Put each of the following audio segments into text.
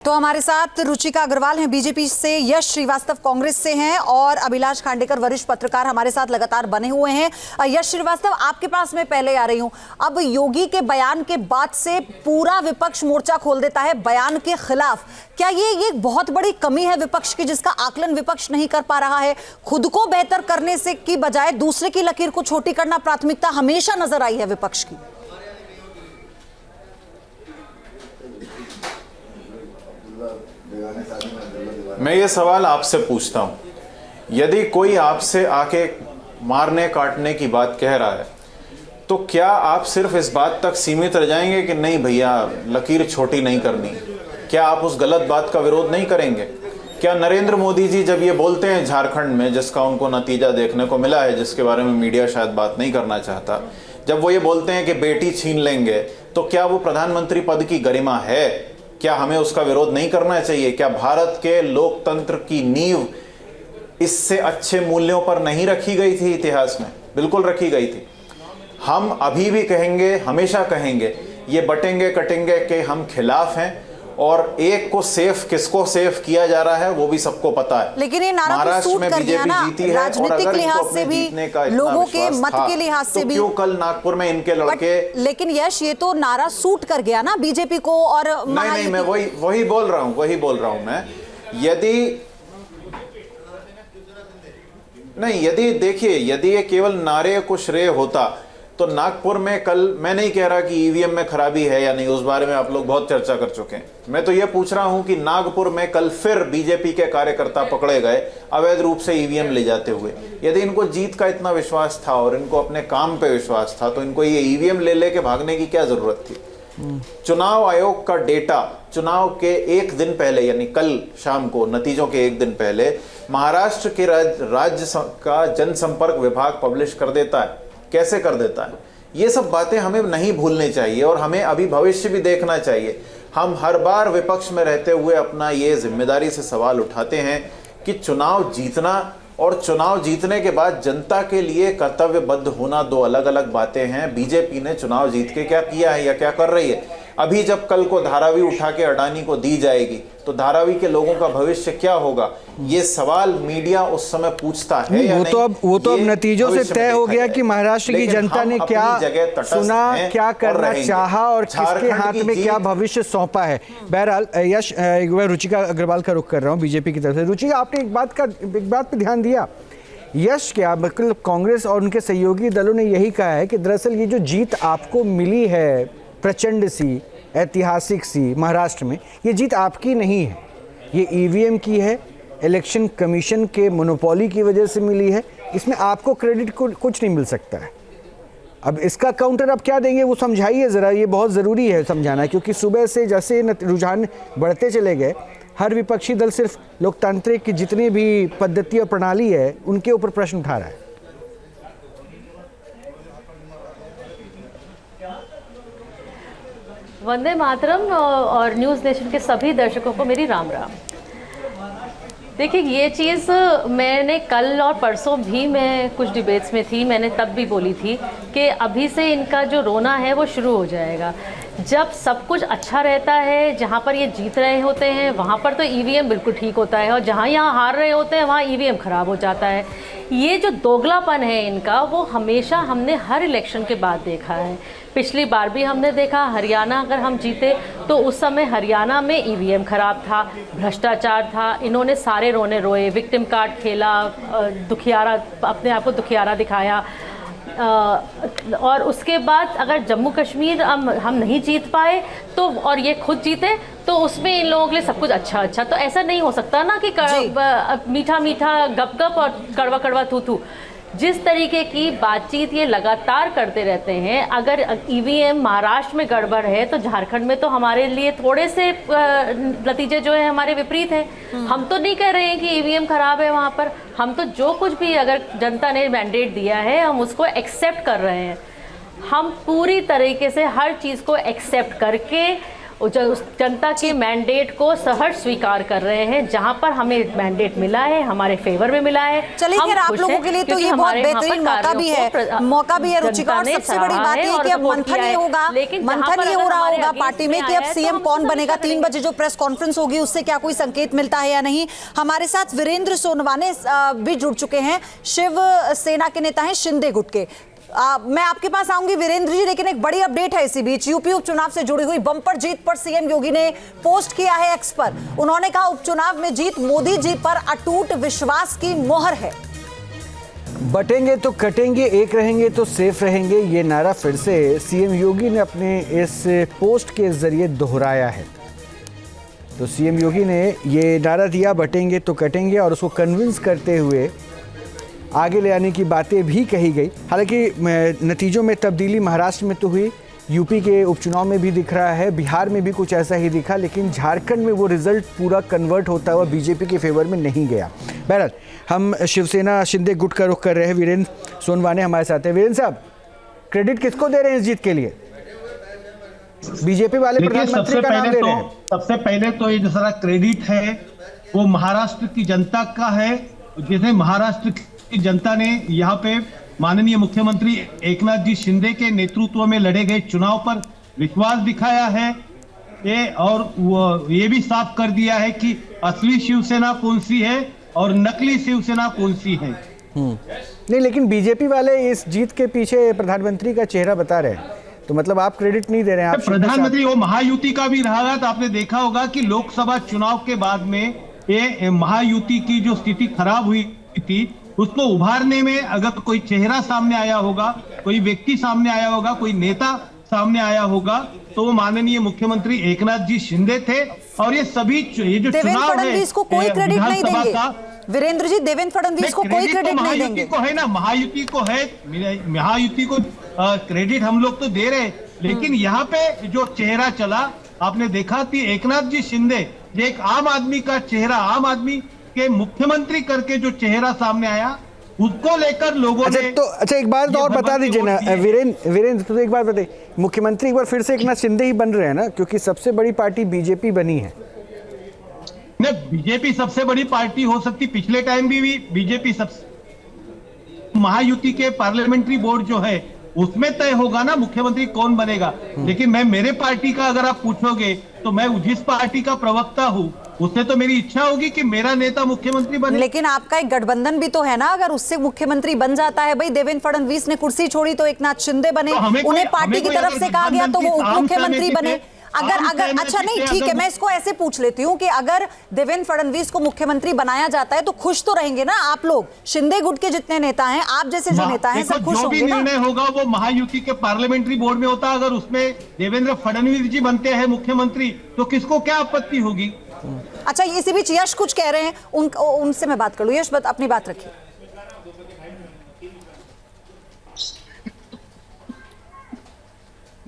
तो हमारे साथ रुचिका अग्रवाल हैं बीजेपी से, यश श्रीवास्तव कांग्रेस से हैं और अभिलाष खांडेकर वरिष्ठ पत्रकार हमारे साथ लगातार बने हुए हैं। यश श्रीवास्तव, आपके पास मैं पहले आ रही हूं। अब योगी के बयान के बाद से पूरा विपक्ष मोर्चा खोल देता है बयान के खिलाफ। क्या ये बहुत बड़ी कमी है विपक्ष की, जिसका आकलन विपक्ष नहीं कर पा रहा है? खुद को बेहतर करने से की बजाय दूसरे की लकीर को छोटी करना प्राथमिकता हमेशा नजर आई है विपक्ष की। मैं ये सवाल आपसे पूछता हूं, यदि कोई आपसे आके मारने काटने की बात कह रहा है तो क्या आप सिर्फ इस बात तक सीमित रह जाएंगे कि नहीं भैया लकीर छोटी नहीं करनी? क्या आप उस गलत बात का विरोध नहीं करेंगे? क्या नरेंद्र मोदी जी जब ये बोलते हैं झारखंड में, जिसका उनको नतीजा देखने को मिला है, जिसके बारे में मीडिया शायद बात नहीं करना चाहता, जब वो ये बोलते हैं कि बेटी छीन लेंगे, तो क्या वो प्रधानमंत्री पद की गरिमा है? क्या हमें उसका विरोध नहीं करना चाहिए? क्या भारत के लोकतंत्र की नींव इससे अच्छे मूल्यों पर नहीं रखी गई थी इतिहास में? बिल्कुल रखी गई थी। हम अभी भी कहेंगे, हमेशा कहेंगे, ये बटेंगे कटेंगे कि हम खिलाफ हैं, और एक को सेफ, किसको सेफ किया जा रहा है वो भी सबको पता है। लेकिन ये नारा तो सूट कर गया ना, राजनीतिक लिहाज से भी, लोगों के मत के लिहाज से भी। क्यों कल नागपुर में इनके लड़के, लेकिन यश ये तो नारा सूट कर गया ना बीजेपी को। और नहीं, मैं वही बोल रहा हूं मैं। यदि ये केवल नारे को श्रेय होता तो नागपुर में कल, मैं नहीं कह रहा कि ईवीएम में खराबी है या नहीं, उस बारे में आप लोग बहुत चर्चा कर चुके हैं। मैं तो ये पूछ रहा हूं कि नागपुर में कल फिर बीजेपी के कार्यकर्ता पकड़े गए अवैध रूप से ईवीएम ले जाते हुए। यदि इनको जीत का इतना विश्वास था और इनको अपने काम पे विश्वास था तो इनको ये ईवीएम ले लेके भागने की क्या जरूरत थी? चुनाव आयोग का डेटा चुनाव के एक दिन पहले, यानी कल शाम को, नतीजों के एक दिन पहले महाराष्ट्र के राज्य का जनसंपर्क विभाग पब्लिश कर देता है। कैसे कर देता है? ये सब बातें हमें नहीं भूलनी चाहिए और हमें अभी भविष्य भी देखना चाहिए। हम हर बार विपक्ष में रहते हुए अपना ये जिम्मेदारी से सवाल उठाते हैं कि चुनाव जीतना और चुनाव जीतने के बाद जनता के लिए कर्तव्यबद्ध होना दो अलग अलग बातें हैं। बीजेपी ने चुनाव जीत के क्या किया है या क्या कर रही है? अभी जब कल को धारावी उठा के अडानी को दी जाएगी तो धारावी के लोगों का भविष्य क्या होगा? ये सवाल मीडिया उस समय पूछता है या नहीं? वो तो अब नतीजों से तय हो गया कि महाराष्ट्र की जनता ने क्या सुना, क्या करना चाहा और किसके हाथ में क्या भविष्य सौंपा है। बहरहाल यश, एक बार रुचिका अग्रवाल का रुख कर रहा हूँ बीजेपी की तरफ से। रुचिका, आपने एक बात पे ध्यान दिया, यश, क्या मतलब कांग्रेस और उनके सहयोगी दलों ने यही कहा है कि दरअसल ये जो जीत आपको मिली है, प्रचंड सी, ऐतिहासिक सी महाराष्ट्र में, ये जीत आपकी नहीं है, ये ईवीएम की है, इलेक्शन कमीशन के मोनोपोली की वजह से मिली है, इसमें आपको क्रेडिट कुछ नहीं मिल सकता है। अब इसका काउंटर आप क्या देंगे वो समझाइए ज़रा, ये बहुत ज़रूरी है समझाना, क्योंकि सुबह से जैसे रुझान बढ़ते चले गए, हर विपक्षी दल सिर्फ लोकतांत्रिक की जितनी भी पद्धति और प्रणाली है उनके ऊपर प्रश्न उठा रहा है। वंदे मातरम और न्यूज़ नेशन के सभी दर्शकों को मेरी राम राम। देखिए, ये चीज़ मैंने कल और परसों भी मैं कुछ डिबेट्स में थी, मैंने तब भी बोली थी कि अभी से इनका जो रोना है वो शुरू हो जाएगा। जब सब कुछ अच्छा रहता है, जहाँ पर ये जीत रहे होते हैं वहाँ पर तो ईवीएम बिल्कुल ठीक होता है, और जहाँ यहाँ हार रहे होते हैं वहाँ ईवीएम ख़राब हो जाता है। ये जो दोगलापन है इनका, वो हमेशा हमने हर इलेक्शन के बाद देखा है। पिछली बार भी हमने देखा, हरियाणा अगर हम जीते तो उस समय हरियाणा में ईवीएम ख़राब था, भ्रष्टाचार था, इन्होंने सारे रोने रोए, विक्टिम कार्ड खेला, दुखियारा, अपने आप को दुखियारा दिखाया। और उसके बाद अगर जम्मू कश्मीर हम नहीं जीत पाए तो, और ये खुद जीते, तो उसमें इन लोगों के लिए सब कुछ अच्छा। तो ऐसा नहीं हो सकता ना कि मीठा मीठा गप गप और कड़वा कड़वा थू थू। जिस तरीके की बातचीत ये लगातार करते रहते हैं, अगर ईवीएम महाराष्ट्र में गड़बड़ है तो झारखंड में तो हमारे लिए थोड़े से नतीजे जो है हमारे विपरीत हैं। हम तो नहीं कह रहे हैं कि ईवीएम खराब है वहाँ पर, हम तो जो कुछ भी अगर जनता ने मैंडेट दिया है हम उसको एक्सेप्ट कर रहे हैं। हम पूरी तरीके से हर चीज़ को एक्सेप्ट करके उस जनता के मैंडेट को सहर्ष स्वीकार कर रहे हैं। जहां पर हमें मैंडेट मिला है, हमारे फेवर में मिला है। चलिए खैर, आप लोगों के लिए तो ये बहुत बेहतरीन मौका भी है रुचिका। और सबसे बड़ी बात ये कि अब मंथन ये होगा, मंथन ये हो रहा होगा पार्टी में कि अब सीएम कौन बनेगा। 3 बजे जो प्रेस कॉन्फ्रेंस होगी उससे क्या कोई संकेत मिलता है या नहीं। हमारे साथ वीरेंद्र सोनवाने भी जुड़ चुके हैं, शिवसेना के नेता हैं शिंदे गुट के। मैं आपके पास आऊंगी वीरेंद्र जी, लेकिन एक बड़ी अपडेट है इसी बीच। यूपी उपचुनाव से जुड़ी हुई बम्पर जीत पर सीएम योगी ने पोस्ट किया है एक्स पर। उन्होंने कहा उपचुनाव में जीत मोदी जी पर अटूट विश्वास की मोहर है। बटेंगे तो कटेंगे, एक रहेंगे तो सेफ रहेंगे, ये नारा फिर से सीएम योगी ने अपने इस पोस्ट के जरिए दोहराया है। तो सीएम योगी ने ये नारा दिया, बटेंगे तो कटेंगे, और उसको कन्विंस करते हुए आगे ले आने की बातें भी कही गई। हालांकि नतीजों में तब्दीली महाराष्ट्र में तो हुई, यूपी के उपचुनाव में भी दिख रहा है, बिहार में भी कुछ ऐसा ही दिखा, लेकिन झारखंड में वो रिजल्ट पूरा कन्वर्ट होता हुआ बीजेपी के फेवर में नहीं गया। बहरहाल हम शिवसेना शिंदे गुट का रुख कर रहे हैं। वीरेंद्र सोनवाने हमारे साथ हैं। वीरेंद्र साहब, क्रेडिट किसको दे रहे हैं इस जीत के लिए? बीजेपी वाले प्रधानमंत्री का नाम ले रहे हैं। सबसे पहले तो ये जो सारा क्रेडिट है वो महाराष्ट्र की जनता का है। जैसे महाराष्ट्र की जनता ने यहाँ पे माननीय मुख्यमंत्री एकनाथ जी शिंदे के नेतृत्व में लड़े गए चुनाव पर विश्वास दिखाया है और ये भी साफ कर दिया है कि असली शिवसेना कौन सी है और नकली शिवसेना कौन सी है। नहीं, लेकिन बीजेपी वाले इस जीत के पीछे प्रधानमंत्री का चेहरा बता रहे हैं, तो मतलब आप क्रेडिट नहीं दे रहे हैं। आप प्रधानमंत्री वो महायुति का भी रहा, तो आपने देखा होगा कि लोकसभा चुनाव के बाद में ये महायुति की जो स्थिति खराब हुई थी उसको उभारने में अगर कोई चेहरा सामने आया होगा, कोई व्यक्ति सामने आया होगा, कोई नेता सामने आया होगा, तो वो माननीय मुख्यमंत्री एकनाथ जी शिंदे थे। और ये सभी ये जो चुनाव है को कोई क्रेडिट नहीं देंगे वीरेंद्र जी, देवेंद्र फडणवीस को कोई क्रेडिट नहीं देंगे। को है ना, महायुति को है, महायुति को क्रेडिट हम लोग तो दे रहे, लेकिन यहाँ पे जो चेहरा चला आपने देखा कि एकनाथ जी शिंदे जो एक आम आदमी का चेहरा, आम आदमी के मुख्यमंत्री करके जो चेहरा सामने आया उसको लेकर लोगों ने अच्छा एक बात और बता दीजिए ना वीरेंद्र, तो एक बात बताइए, मुख्यमंत्री एक बार फिर से एकनाथ शिंदे ही बन रहे हैं ना, क्योंकि सबसे बड़ी पार्टी बीजेपी बनी है। नहीं, बीजेपी सबसे बड़ी पार्टी हो सकती, पिछले टाइम भी बीजेपी सबसे, महायुति के पार्लियामेंट्री बोर्ड जो है उसमें तय होगा ना मुख्यमंत्री कौन बनेगा। लेकिन मैं मेरे पार्टी का अगर आप पूछोगे तो मैं जिस पार्टी का प्रवक्ता हूँ उससे तो मेरी इच्छा होगी कि मेरा नेता मुख्यमंत्री बने। लेकिन आपका एक गठबंधन भी तो है ना, अगर उससे मुख्यमंत्री बन जाता है, भाई देवेंद्र फडणवीस ने कुर्सी छोड़ी तो एकनाथ शिंदे बने, उन्हें पार्टी की तरफ से कहा गया तो वो उप मुख्यमंत्री बने। अगर अच्छा नहीं, ठीक है, मैं इसको ऐसे पूछ लेती हूँ कि अगर देवेंद्र फडणवीस को मुख्यमंत्री बनाया जाता है तो खुश तो रहेंगे ना आप लोग? शिंदे गुट के जितने नेता हैं, आप जैसे जो नेता हैं, सब खुश होंगे ना? जो भी निर्णय होगा वो महायुति के पार्लियामेंट्री बोर्ड में होता। अगर उसमें देवेंद्र फडणवीस जी बनते हैं मुख्यमंत्री तो किसको क्या आपत्ति होगी? अच्छा, इसी बीच यश कुछ कह रहे हैं, उनसे मैं बात कर लूं। यश, अपनी बात रखिए।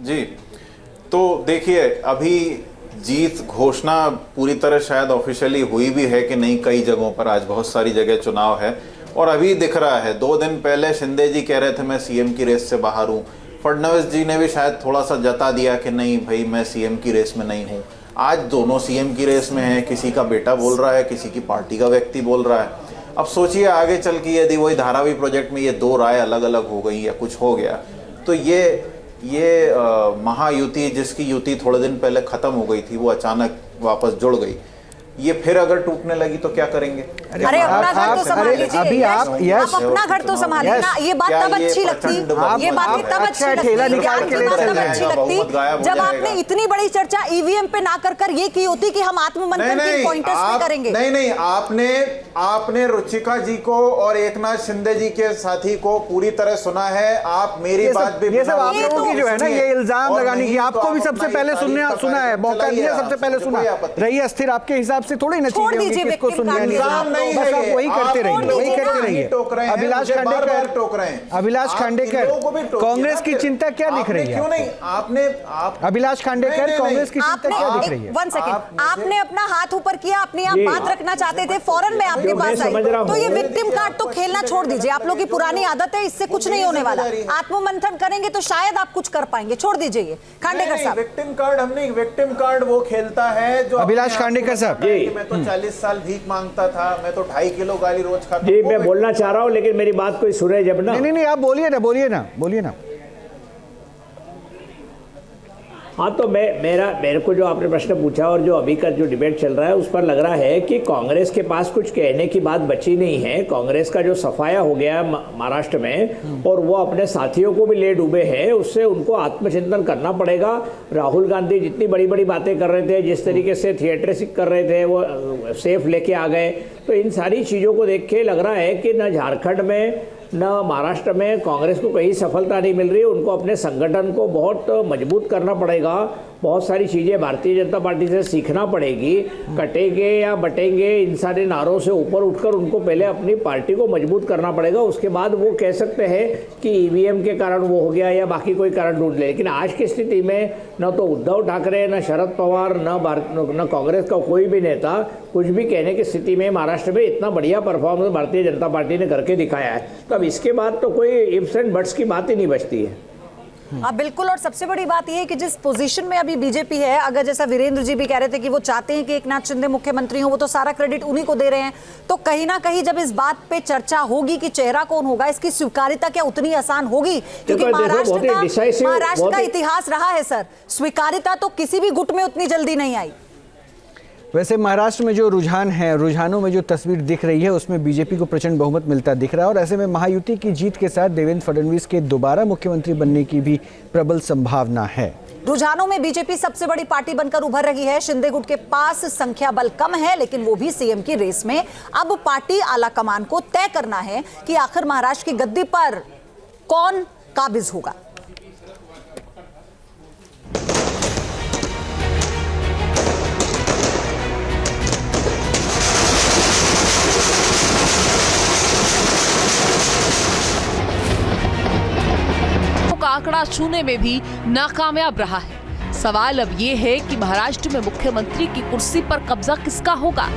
जी, तो देखिए, अभी जीत घोषणा पूरी तरह शायद ऑफिशियली हुई भी है कि नहीं, कई जगहों पर आज बहुत सारी जगह चुनाव है और अभी दिख रहा है। 2 दिन पहले शिंदे जी कह रहे थे मैं सीएम की रेस से बाहर हूँ, फडणवीस जी ने भी शायद थोड़ा सा जता दिया कि नहीं भाई मैं सीएम की रेस में नहीं हूँ। आज दोनों सीएम की रेस में हैं, किसी का बेटा बोल रहा है, किसी की पार्टी का व्यक्ति बोल रहा है। अब सोचिए आगे चल के यदि वही धारावी प्रोजेक्ट में ये 2 राय अलग अलग हो गई या कुछ हो गया तो ये महायुति, जिसकी युति थोड़े दिन पहले खत्म हो गई थी, वो अचानक वापस जुड़ गई। ये फिर अगर टूटने लगी तो क्या करेंगे? अरे अपना घर तो संभाल लीजिए। अभी आप अपना घर तो संभालिए ना। ये बात तब अच्छी लगती, ये बात तब अच्छी लगती जब आपने इतनी बड़ी चर्चा ईवीएम पे ना कर ये की होती कि हम आत्ममंथन के पॉइंटर्स पे करेंगे। नहीं, आपने रुचिका जी को और एकनाथ शिंदे जी के साथी को पूरी तरह सुना है। आप मेरी बात भी, ये सब आप लोगों की जो है ना, ये इल्जाम लगाने की, आपको भी सबसे पहले सुना है, मौका दिया, सबसे पहले सुना। रही अस्थिर आपके हिसाब हिसाब से थोड़ी ना छोड़ चीजें होंगी, दीजिए किसको victim सुनना card नहीं निकाल सुनना। नहीं बस है आप ये। वही आप करते छोड़ रहिए, वही दीजिए करते ना। रहिए। टोक रहे हैं, अभिलाष मुझे बार-बार खांडेकर, टोक रहे हैं। अभिलाष आप इन खांडेकर, लोगों को भी टोकिए कांग्रेस ना की फिर। चिंता क्या दिख आपने रही है क्यों आपको? नहीं आप अभिलाष खांडेकर, कांग्रेस की चिंता क्या दिख रही है? वन सेकंड, आप मुझे- आपने अपना हाथ ऊपर किया, अपनी आप ये- बात रखना चाहते थे, फौरन मैं आपके जो मैं पास आई। समझ रहा तो ये हूँ। विक्टिम कार्ड तो खेलना छोड़ दीजिए, आप लोग की पुरानी आदत है, इससे कुछ नहीं होने वाला। आत्ममंथन करेंगे तो शायद आप कुछ कर पाएंगे, छोड़ दीजिए ये। खांडेकर साहब, विक्टिम कार्ड हम नहीं, विक्टिम कार्ड वो खेलता है जो अभिलाष अपने आप को खांडेकर साहब। बताता है कि मैं तो 40 साल भीख मांगता था, मैं तो 2.5 किलो गाली रोज खाता जी हूं। मैं बोलना चाह रहा हूँ, लेकिन मेरी बात कोई सुने जब ना। नहीं, आप बोलिए ना, बोलिए ना। हाँ, तो मेरे को जो आपने प्रश्न पूछा और जो अभी का जो डिबेट चल रहा है उस पर लग रहा है कि कांग्रेस के पास कुछ कहने की बात बची नहीं है। कांग्रेस का जो सफाया हो गया महाराष्ट्र में और वो अपने साथियों को भी ले डूबे हैं, उससे उनको आत्मचिंतन करना पड़ेगा। राहुल गांधी जितनी बड़ी बड़ी बातें कर रहे थे, जिस तरीके से थिएट्रिक कर रहे थे, वो सेफ लेके आ गए। तो इन सारी चीज़ों को देख के लग रहा है कि न झारखंड में न महाराष्ट्र में कांग्रेस को कहीं सफलता नहीं मिल रही। उनको अपने संगठन को बहुत मजबूत करना पड़ेगा। बहुत सारी चीज़ें भारतीय जनता पार्टी से सीखना पड़ेगी। कटेंगे या बटेंगे, इन सारे नारों से ऊपर उठकर उनको पहले अपनी पार्टी को मजबूत करना पड़ेगा। उसके बाद वो कह सकते हैं कि ईवीएम के कारण वो हो गया या बाकी कोई कारण ढूंढ ले। लेकिन आज की स्थिति में न तो उद्धव ठाकरे, न शरद पवार, न कांग्रेस का कोई भी नेता कुछ भी कहने की स्थिति में महाराष्ट्र में इतना बढ़िया परफॉर्मेंस भारतीय जनता पार्टी ने करके दिखाया है। तो अब इसके बाद तो कोई इफ्स एंड बट्स की बात ही नहीं बचती है। हाँ बिल्कुल, और सबसे बड़ी बात यह है कि जिस पोजीशन में अभी बीजेपी है, अगर जैसा वीरेंद्र जी भी कह रहे थे कि वो चाहते हैं कि एकनाथ शिंदे मुख्यमंत्री हो, वो तो सारा क्रेडिट उन्हीं को दे रहे हैं। तो कहीं ना कहीं जब इस बात पे चर्चा होगी कि चेहरा कौन होगा, इसकी स्वीकार्यता क्या उतनी आसान होगी? क्योंकि महाराष्ट्र का इतिहास रहा है सर, स्वीकार्यता तो किसी भी गुट में उतनी जल्दी नहीं आई। वैसे महाराष्ट्र में जो रुझान है, रुझानों में जो तस्वीर दिख रही है उसमें बीजेपी को प्रचंड बहुमत मिलता दिख रहा है और ऐसे में महायुति की जीत के साथ देवेंद्र फडणवीस के दोबारा मुख्यमंत्री बनने की भी प्रबल संभावना है। रुझानों में बीजेपी सबसे बड़ी पार्टी बनकर उभर रही है। शिंदे गुट के पास संख्या बल कम है, लेकिन वो भी सीएम की रेस में। अब पार्टी आला कमान को तय करना है कि आखिर महाराष्ट्र की गद्दी पर कौन काबिज होगा। का आंकड़ा छूने में भी नाकामयाब रहा है। सवाल अब ये है कि महाराष्ट्र में मुख्यमंत्री की कुर्सी पर कब्जा किसका होगा।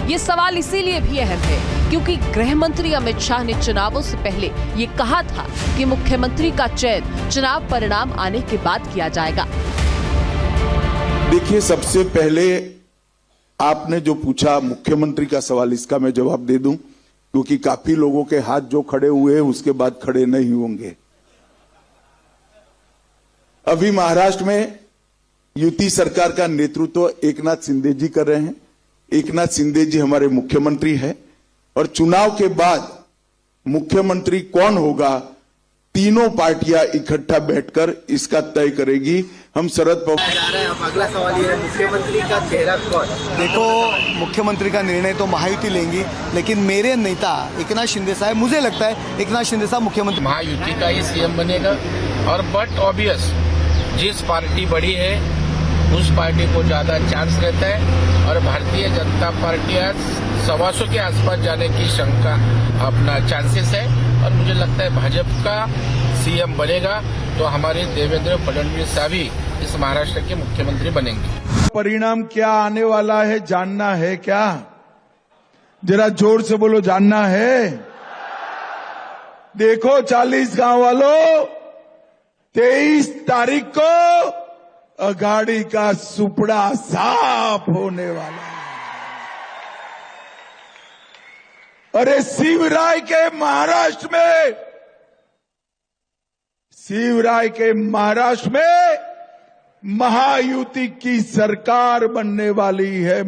ये सवाल इसीलिए भी अहम है क्योंकि गृह मंत्री अमित शाह ने चुनावों से पहले ये कहा था कि मुख्यमंत्री का चयन चुनाव परिणाम आने के बाद किया जाएगा। देखिए, सबसे पहले आपने जो पूछा मुख्यमंत्री का सवाल, इसका मैं जवाब दे दूं, क्योंकि काफी लोगों के हाथ जो खड़े हुए हैं उसके बाद खड़े नहीं होंगे। अभी महाराष्ट्र में युति सरकार का नेतृत्व एकनाथ शिंदे जी कर रहे हैं। एकनाथ शिंदे जी हमारे मुख्यमंत्री हैं और चुनाव के बाद मुख्यमंत्री कौन होगा, तीनों पार्टियां इकट्ठा बैठकर इसका तय करेगी। हम शरद पवार। अगला सवाल ये है, मुख्यमंत्री का चेहरा कौन? देखो, मुख्यमंत्री का निर्णय तो महायुति लेंगी, लेकिन मेरे नेता एकनाथ शिंदे साहब, मुझे लगता है एकनाथ शिंदे साहब मुख्यमंत्री। महायुति का ही सीएम बनेगा। और बट ऑब्वियस, जिस पार्टी बड़ी है उस पार्टी को ज्यादा चांस रहता है और भारतीय जनता पार्टी आज 125 के आसपास जाने की शंका अपना चांसेस है। और मुझे लगता है भाजपा का सीएम बनेगा तो हमारे देवेंद्र फडणवीस साहब ही इस महाराष्ट्र के मुख्यमंत्री बनेंगे। परिणाम क्या आने वाला है जानना है क्या? जरा जोर से बोलो, जानना है? देखो 40 गांव वालों, 23 तारीख को अघाड़ी का सुपड़ा साफ होने वाला है। अरे शिवराय के महाराष्ट्र में महायुति की सरकार बनने वाली है।